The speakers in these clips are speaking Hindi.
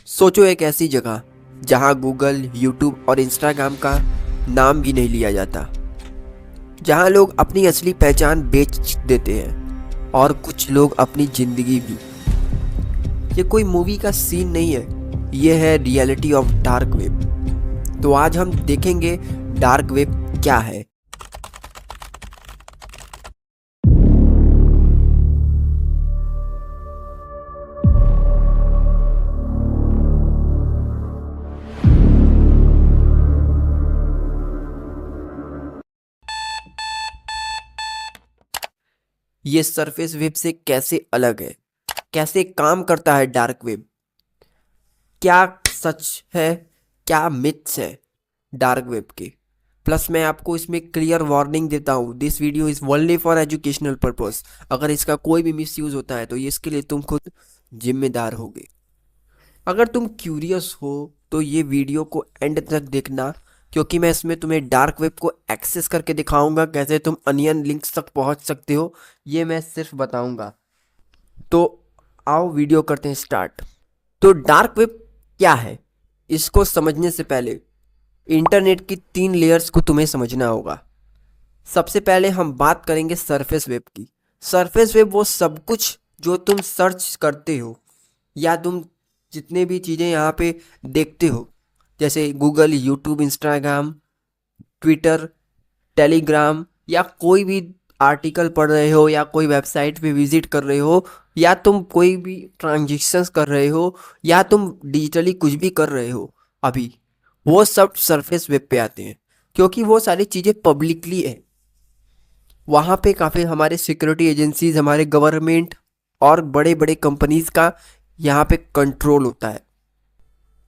सोचो एक ऐसी जगह जहां गूगल, यूट्यूब और इंस्टाग्राम का नाम भी नहीं लिया जाता, जहां लोग अपनी असली पहचान बेच देते हैं और कुछ लोग अपनी जिंदगी भी। ये कोई मूवी का सीन नहीं है, ये है रियलिटी ऑफ डार्क वेब। तो आज हम देखेंगे डार्क वेब क्या है। ये सरफेस वेब से कैसे अलग है, कैसे काम करता है डार्क वेब, क्या सच है, क्या मिथ्स है डार्क वेब के। प्लस मैं आपको इसमें क्लियर वार्निंग देता हूँ, this video is only for educational purpose. अगर इसका कोई भी मिसयूज़ होता है तो ये इसके लिए तुम खुद जिम्मेदार होगे। अगर तुम क्यूरियस हो तो ये वीडियो को एंड तक देखना, क्योंकि मैं इसमें तुम्हें डार्क वेब को एक्सेस करके दिखाऊंगा, कैसे तुम अनियन लिंक्स तक पहुंच सकते हो, ये मैं सिर्फ बताऊंगा। तो आओ वीडियो करते हैं स्टार्ट। तो डार्क वेब क्या है, इसको समझने से पहले इंटरनेट की 3 लेयर्स को तुम्हें समझना होगा। सबसे पहले हम बात करेंगे सरफेस वेब की। सरफेस वेब वो सब कुछ जो तुम सर्च करते हो या तुम जितने भी चीज़ें यहाँ पे देखते हो, जैसे Google, YouTube, Instagram, Twitter, Telegram, या कोई भी आर्टिकल पढ़ रहे हो या कोई वेबसाइट पे विजिट कर रहे हो, या तुम कोई भी ट्रांजेक्शन्स कर रहे हो, या तुम डिजिटली कुछ भी कर रहे हो अभी, वो सब सरफेस वेब पे आते हैं, क्योंकि वो सारी चीज़ें पब्लिकली है। वहाँ पे काफ़ी हमारे सिक्योरिटी एजेंसीज, हमारे गवर्नमेंट और बड़े बड़े कंपनीज का यहाँ पे कंट्रोल होता है।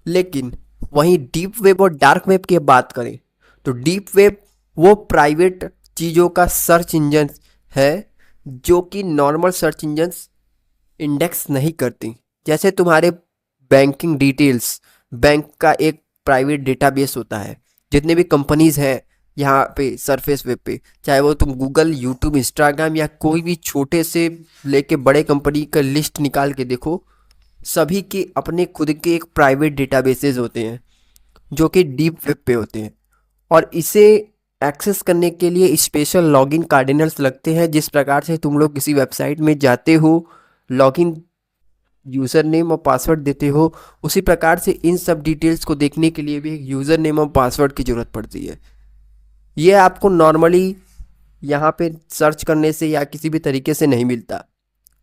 लेकिन वहीं डीप वेब और डार्क वेब की बात करें तो डीप वेब वो प्राइवेट चीज़ों का सर्च इंजन है जो कि नॉर्मल सर्च इंजन इंडेक्स नहीं करती। जैसे तुम्हारे बैंकिंग डिटेल्स, बैंक का एक प्राइवेट डेटाबेस होता है, जितने भी कंपनीज हैं यहाँ पे सरफेस वेब पे, चाहे वो तुम गूगल, यूट्यूब, इंस्टाग्राम या कोई भी छोटे से लेके बड़े कंपनी का लिस्ट निकाल के देखो, सभी के अपने खुद के एक प्राइवेट डेटाबेसेस होते हैं जो कि डीप वेब पे होते हैं। और इसे एक्सेस करने के लिए स्पेशल लॉगिन कार्डिनल्स लगते हैं। जिस प्रकार से तुम लोग किसी वेबसाइट में जाते हो, लॉगिन यूज़र नेम और पासवर्ड देते हो, उसी प्रकार से इन सब डिटेल्स को देखने के लिए भी एक यूज़र नेम और पासवर्ड की ज़रूरत पड़ती है। ये आपको नॉर्मली यहाँ पे सर्च करने से या किसी भी तरीके से नहीं मिलता।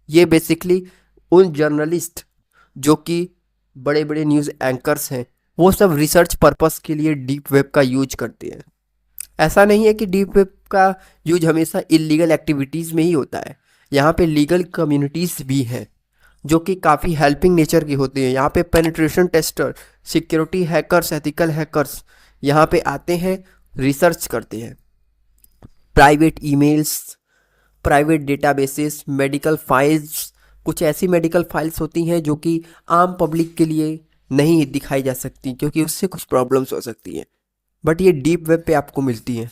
ये बेसिकली उन जर्नलिस्ट जो कि बड़े बड़े न्यूज़ एंकर्स हैं, वो सब रिसर्च पर्पस के लिए डीप वेब का यूज करते हैं। ऐसा नहीं है कि डीप वेब का यूज हमेशा इलीगल एक्टिविटीज़ में ही होता है। यहाँ पे लीगल कम्युनिटीज़ भी हैं जो कि काफ़ी हेल्पिंग नेचर की होती हैं। यहाँ पे penetration tester, security hackers, ethical hackers यहाँ पे आते हैं, रिसर्च करते हैं। Private emails, private databases, medical files, कुछ ऐसी मेडिकल फाइल्स होती हैं जो कि आम पब्लिक के लिए नहीं दिखाई जा सकती, क्योंकि उससे कुछ प्रॉब्लम्स हो सकती हैं, बट ये डीप वेब पे आपको मिलती हैं।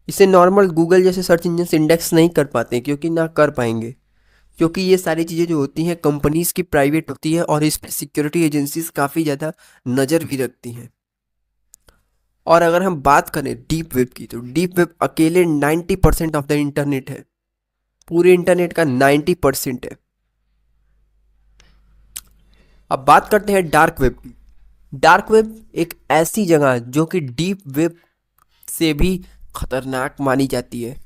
इसे नॉर्मल गूगल जैसे सर्च इंजन इंडेक्स नहीं कर पाते, क्योंकि ना कर पाएंगे, क्योंकि ये सारी चीज़ें जो होती हैं कंपनीज की प्राइवेट होती है और इस पर सिक्योरिटी एजेंसीज काफ़ी ज़्यादा नज़र भी रखती हैं। और अगर हम बात करें डीप वेब की, तो डीप वेब अकेले 90% ऑफ द इंटरनेट है, पूरे इंटरनेट का 90% है। अब बात करते हैं डार्क वेब की। डार्क वेब एक ऐसी जगह जो कि डीप वेब से भी खतरनाक मानी जाती है।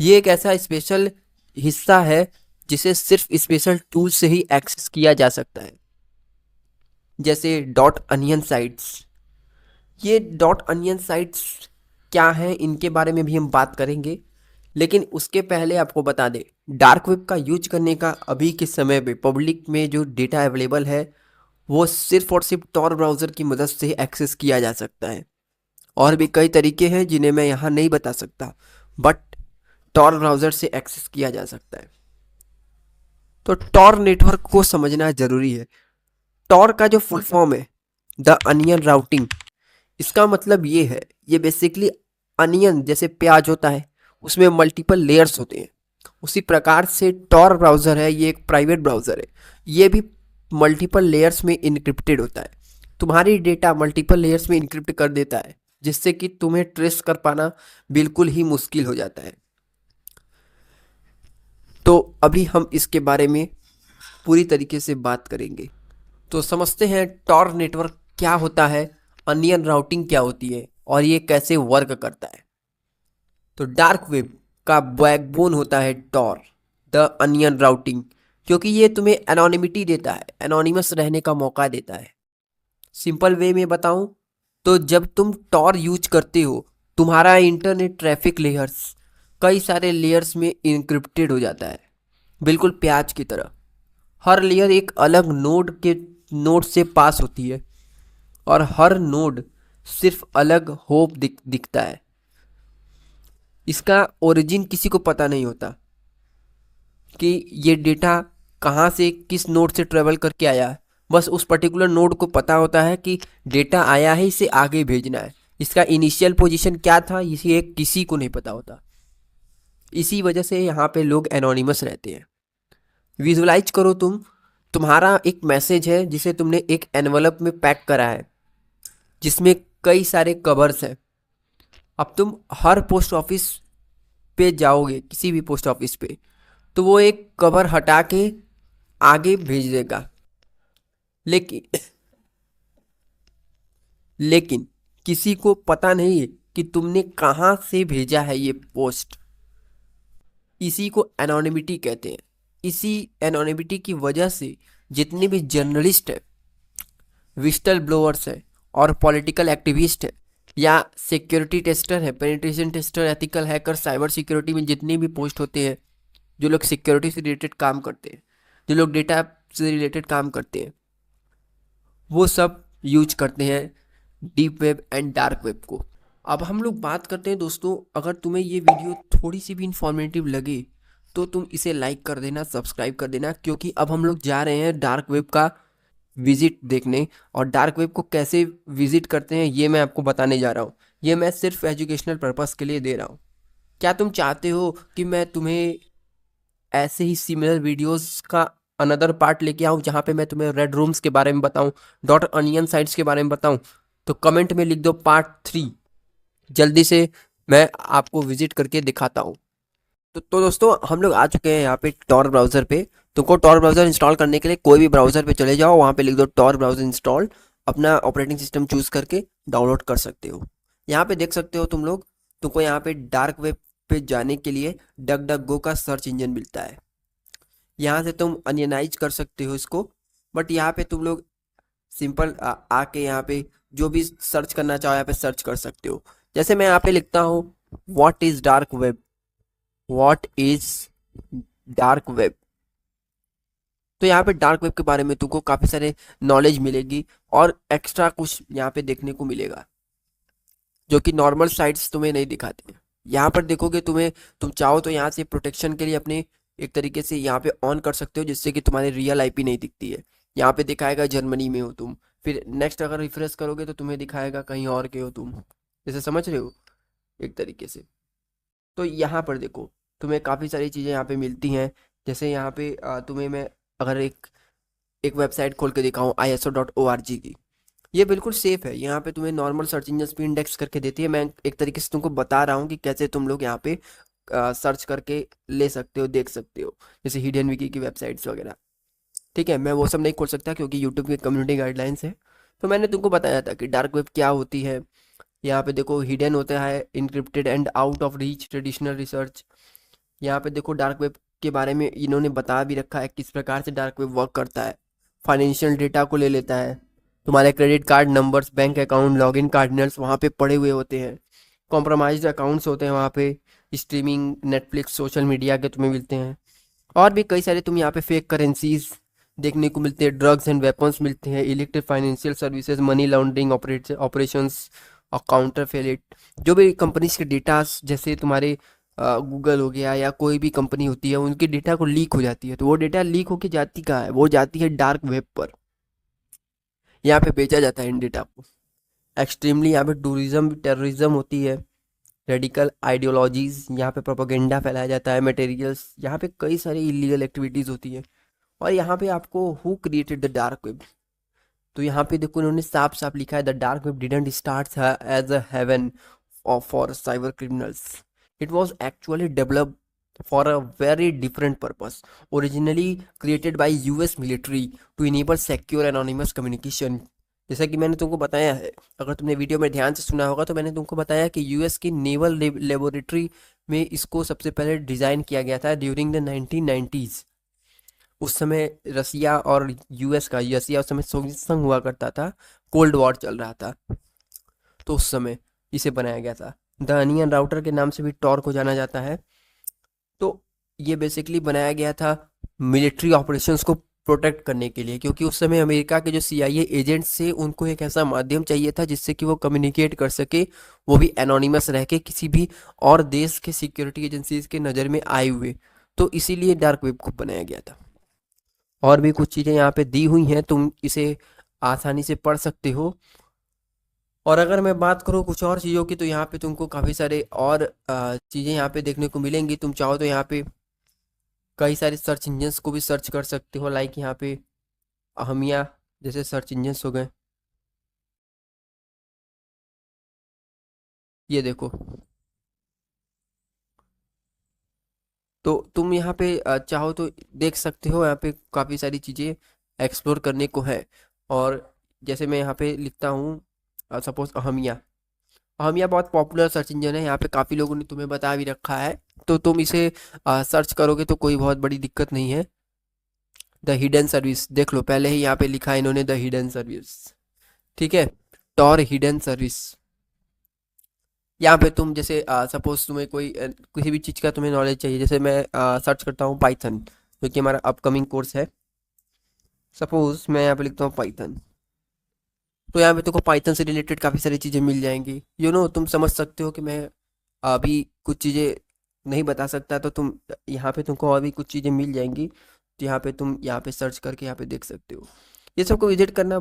ये एक ऐसा स्पेशल हिस्सा है जिसे सिर्फ स्पेशल टूल से ही एक्सेस किया जा सकता है, जैसे डॉट अनियन साइट्स। ये डॉट अनियन साइट्स क्या हैं, इनके बारे में भी हम बात करेंगे, लेकिन उसके पहले आपको बता दें, डार्क वेब का यूज करने का अभी के समय पे पब्लिक में जो डेटा अवेलेबल है वो सिर्फ और सिर्फ टॉर ब्राउज़र की मदद से एक्सेस किया जा सकता है। और भी कई तरीके हैं जिन्हें मैं यहाँ नहीं बता सकता, बट टॉर ब्राउज़र से एक्सेस किया जा सकता है। तो टॉर नेटवर्क को समझना ज़रूरी है। टॉर का जो फुल फॉर्म है, द अनियन राउटिंग, इसका मतलब ये है, ये बेसिकली अनियन जैसे प्याज होता है, उसमें मल्टीपल लेयर्स होते हैं, उसी प्रकार से टॉर ब्राउज़र है, ये एक प्राइवेट ब्राउज़र है, ये भी मल्टीपल लेयर्स में इनक्रिप्टेड होता है। तुम्हारी डेटा मल्टीपल लेयर्स में इनक्रिप्ट कर देता है, जिससे कि तुम्हें ट्रेस कर पाना बिल्कुल ही मुश्किल हो जाता है। तो अभी हम इसके बारे में पूरी तरीके से बात करेंगे। तो समझते हैं टॉर नेटवर्क क्या होता है, अनियन राउटिंग क्या होती है और ये कैसे वर्क करता है। तो डार्क वेब का बैकबोन होता है टॉर, द अनियन राउटिंग, क्योंकि ये तुम्हें एनोनिमिटी देता है, एनोनिमस रहने का मौका देता है। सिंपल वे में बताऊं तो जब तुम टॉर यूज करते हो, तुम्हारा इंटरनेट ट्रैफिक लेयर्स कई सारे लेयर्स में इंक्रिप्टेड हो जाता है, बिल्कुल प्याज की तरह। हर लेयर एक अलग नोड से पास होती है और हर नोड सिर्फ अलग होप दिखता है। इसका ओरिजिन किसी को पता नहीं होता कि ये डेटा कहाँ से किस नोड से ट्रेवल करके आया है। बस उस पर्टिकुलर नोड को पता होता है कि डेटा आया है, इसे आगे भेजना है। इसका इनिशियल पोजीशन क्या था, इसे किसी को नहीं पता होता। इसी वजह से यहाँ पे लोग एनोनिमस रहते हैं। विजुलाइज करो, तुम्हारा एक मैसेज है जिसे तुमने एक एनवलप में पैक करा है, जिसमें कई सारे कवर्स हैं। अब तुम हर पोस्ट ऑफिस पे जाओगे, किसी भी पोस्ट ऑफिस पे, तो वो एक कवर हटा के आगे भेज देगा। लेकिन लेकिन किसी को पता नहीं है कि तुमने कहाँ से भेजा है ये पोस्ट। इसी को एनोनिमिटी कहते हैं। इसी एनोनिमिटी की वजह से जितने भी जर्नलिस्ट हैं, विस्टल ब्लोअर्स हैं और पॉलिटिकल एक्टिविस्ट हैं, या सिक्योरिटी टेस्टर है, penetration tester, ethical hacker, cyber security में जितने भी पोस्ट होते हैं, जो लोग सिक्योरिटी से रिलेटेड काम करते हैं, जो लोग डेटा से रिलेटेड काम करते हैं, वो सब यूज करते हैं deep web and dark web को। अब हम लोग बात करते हैं दोस्तों, अगर तुम्हें ये वीडियो थोड़ी सी भी इंफॉर्मेटिव लगे तो तुम इसे लाइक कर देना, सब्सक्राइब कर देना, क्योंकि अब हम लोग जा रहे हैं डार्क वेब का विजिट देखने। और डार्क वेब को कैसे विजिट करते हैं ये मैं आपको बताने जा रहा हूँ। ये मैं सिर्फ एजुकेशनल पर्पस के लिए दे रहा हूँ। क्या तुम चाहते हो कि मैं तुम्हें ऐसे ही सिमिलर वीडियोस का अनदर पार्ट लेके आऊँ, जहाँ पे मैं तुम्हें रेड रूम्स के बारे में बताऊँ, डॉट अनियन साइट्स के बारे में बताऊँ? तो कमेंट में लिख दो पार्ट 3। जल्दी से मैं आपको विजिट करके दिखाता हूँ। तो दोस्तों, हम लोग आ चुके हैं यहाँ पे टॉर ब्राउज़र पे। तुमको टॉर ब्राउज़र इंस्टॉल करने के लिए कोई भी ब्राउज़र पे चले जाओ, वहाँ पे लिख दो टॉर ब्राउज़र इंस्टॉल, अपना ऑपरेटिंग सिस्टम चूज़ करके डाउनलोड कर सकते हो। यहाँ पे देख सकते हो तुम लोग, तुमको यहाँ पे डार्क वेब पे जाने के लिए डक डक गो का सर्च इंजन मिलता है। यहाँ से तुम अनियनाइज कर सकते हो इसको, बट यहाँ पे तुम लोग सिंपल आके यहाँ पे जो भी सर्च करना चाहो यहाँ पे सर्च कर सकते हो। जैसे मैं यहाँ पे लिखता हूँ what is dark web, what is dark web, तो यहाँ पे डार्क वेब के बारे में तुमको काफ़ी सारे नॉलेज मिलेगी और एक्स्ट्रा कुछ यहाँ पे देखने को मिलेगा जो कि नॉर्मल साइट्स तुम्हें नहीं दिखाते। यहाँ पर देखोगे, तुम चाहो तो यहाँ से प्रोटेक्शन के लिए अपने एक तरीके से यहाँ पे ऑन कर सकते हो, जिससे कि तुम्हारी रियल आईपी नहीं दिखती है। यहाँ पे दिखाएगा जर्मनी में हो तुम, फिर नेक्स्ट अगर रिफ्रेश करोगे तो तुम्हें दिखाएगा कहीं और के हो तुम। जैसे समझ रहे हो एक तरीके से। तो यहाँ पर देखो, तुम्हें काफ़ी सारी चीज़ें यहाँ पे मिलती हैं। जैसे यहाँ पे तुम्हें मैं अगर एक वेबसाइट खोल के दिखाऊँ iso.org की, ये बिल्कुल सेफ़ है। यहाँ पे तुम्हें नॉर्मल सर्च इंजन पे इंडेक्स करके देती है। मैं एक तरीके से तुमको बता रहा हूँ कि कैसे तुम लोग यहाँ पे सर्च करके ले सकते हो, देख सकते हो, जैसे हिडन विकी की वेबसाइट्स वगैरह। ठीक है, मैं वो सब नहीं खोल सकता क्योंकि यूट्यूब की कम्युनिटी गाइडलाइंस है। तो मैंने तुमको बताया था कि डार्क वेब क्या होती है। यहाँ पे देखो, हिडन होता है, encrypted and out of reach traditional research. यहाँ पे देखो, डार्क वेब के बारे में इन्होंने बता भी रखा है किस प्रकार से डार्क वेब वर्क करता है। फाइनेंशियल डेटा को ले लेता है, तुम्हारे credit card numbers, bank account, login cardinals वहाँ पे पड़े हुए होते हैं। कॉम्प्रोमाइज्ड अकाउंट्स होते हैं वहाँ पे, स्ट्रीमिंग, नेटफ्लिक्स, सोशल मीडिया के तुम्हें मिलते हैं। और भी कई सारे तुम यहाँ पे फेक करेंसीज देखने को मिलते हैं, ड्रग्स एंड वेपन्स मिलते हैं, illicit financial services, money laundering operations और काउंटर फेलेट। जो भी कंपनीज के डेटा, जैसे तुम्हारे गूगल हो गया या कोई भी कंपनी होती है, उनके डेटा को लीक हो जाती है, तो वो डेटा लीक होके जाती कहाँ है? वो जाती है डार्क वेब पर। यहाँ पे बेचा जाता है इन डेटा को। एक्सट्रीमली यहाँ पे टूरिज्म, टेररिज्म होती है, रेडिकल आइडियोलॉजीज, यहाँ पे प्रोपेगेंडा फैलाया जाता है, मटेरियल्स, यहाँ पे कई सारी इलीगल एक्टिविटीज़ होती है। और यहाँ पे आपको who created the dark web, तो यहाँ पे देखो इन्होंने साफ साफ लिखा है the dark web didn't start as a haven for cyber criminals, it was actually developed for a very different purpose, originally created by US military to enable secure anonymous communication। जैसा कि मैंने तुमको बताया है, अगर तुमने वीडियो में ध्यान से सुना होगा तो मैंने तुमको बताया कि यूएस की नेवल लेबोरेटरी में इसको सबसे पहले डिज़ाइन किया गया था ड्यूरिंग द 1990s। उस समय रसिया और यूएस का, रसिया उस समय सोवियत संघ हुआ करता था, कोल्ड वॉर चल रहा था, तो उस समय इसे बनाया गया था। द अनियन राउटर के नाम से भी टॉर को जाना जाता है। तो ये बेसिकली बनाया गया था मिलिट्री ऑपरेशंस को प्रोटेक्ट करने के लिए, क्योंकि उस समय अमेरिका के जो सीआईए एजेंट्स थे उनको एक ऐसा माध्यम चाहिए था जिससे कि वो कम्युनिकेट कर सके, वो भी एनोनिमस रह के, किसी भी और देश के सिक्योरिटी एजेंसीज के नज़र में आए हुए। तो इसीलिए डार्क वेब को बनाया गया था। और भी कुछ चीज़ें यहाँ पे दी हुई हैं, तुम इसे आसानी से पढ़ सकते हो। और अगर मैं बात करूँ कुछ और चीज़ों की तो यहाँ पे तुमको काफ़ी सारे और चीज़ें यहाँ पे देखने को मिलेंगी। तुम चाहो तो यहाँ पे कई सारे सर्च इंजन्स को भी सर्च कर सकते हो, लाइक यहाँ पे अहमिया जैसे सर्च इंजन्स हो गए, ये देखो। तो तुम यहाँ पे चाहो तो देख सकते हो, यहाँ पे काफ़ी सारी चीज़ें एक्सप्लोर करने को है। और जैसे मैं यहाँ पे लिखता हूँ सपोज अहमिया, अहमिया बहुत पॉपुलर सर्च इंजन है, यहाँ पे काफ़ी लोगों ने तुम्हें बता भी रखा है, तो तुम इसे सर्च करोगे तो कोई बहुत बड़ी दिक्कत नहीं है। द हिडन सर्विस देख लो, पहले ही यहाँ पे लिखा है इन्होंने द हिडन सर्विस, ठीक है, टॉर हिडन सर्विस। यहाँ पे तुम जैसे सपोज तुम्हें कोई किसी भी चीज़ का तुम्हें नॉलेज चाहिए, जैसे मैं सर्च करता हूँ पाइथन, जो कि हमारा अपकमिंग कोर्स है। सपोज मैं यहाँ पे लिखता हूँ पाइथन, तो यहाँ पे तुमको पाइथन से रिलेटेड काफ़ी सारी चीज़ें मिल जाएंगी। तुम समझ सकते हो कि मैं अभी कुछ चीज़ें नहीं बता सकता, तो तुम यहाँ पे तुमको और भी कुछ चीज़ें मिल जाएंगी, तो यहाँ पे तुम यहाँ पे सर्च करके यहाँ पे देख सकते हो। ये सबको विजिट करना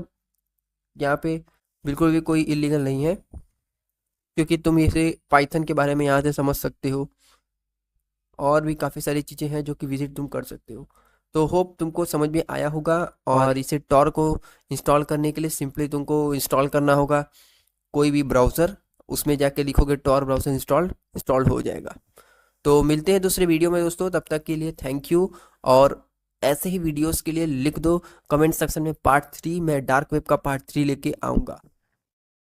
यहाँ पे बिल्कुल भी कोई इलीगल नहीं है, क्योंकि तुम इसे पाइथन के बारे में यहाँ से समझ सकते हो। और भी काफ़ी सारी चीज़ें हैं जो कि विजिट तुम कर सकते हो। तो होप तुमको समझ में आया होगा। और इसे टॉर को इंस्टॉल करने के लिए सिंपली तुमको इंस्टॉल करना होगा कोई भी ब्राउज़र, उसमें जाके लिखोगे टॉर ब्राउज़र इंस्टॉल्ड हो जाएगा। तो मिलते हैं दूसरे वीडियो में दोस्तों, तब तक के लिए थैंक यू। और ऐसे ही वीडियोस के लिए लिख दो कमेंट सेक्शन में पार्ट 3, मैं डार्क वेब का पार्ट 3 लेके आऊँगा।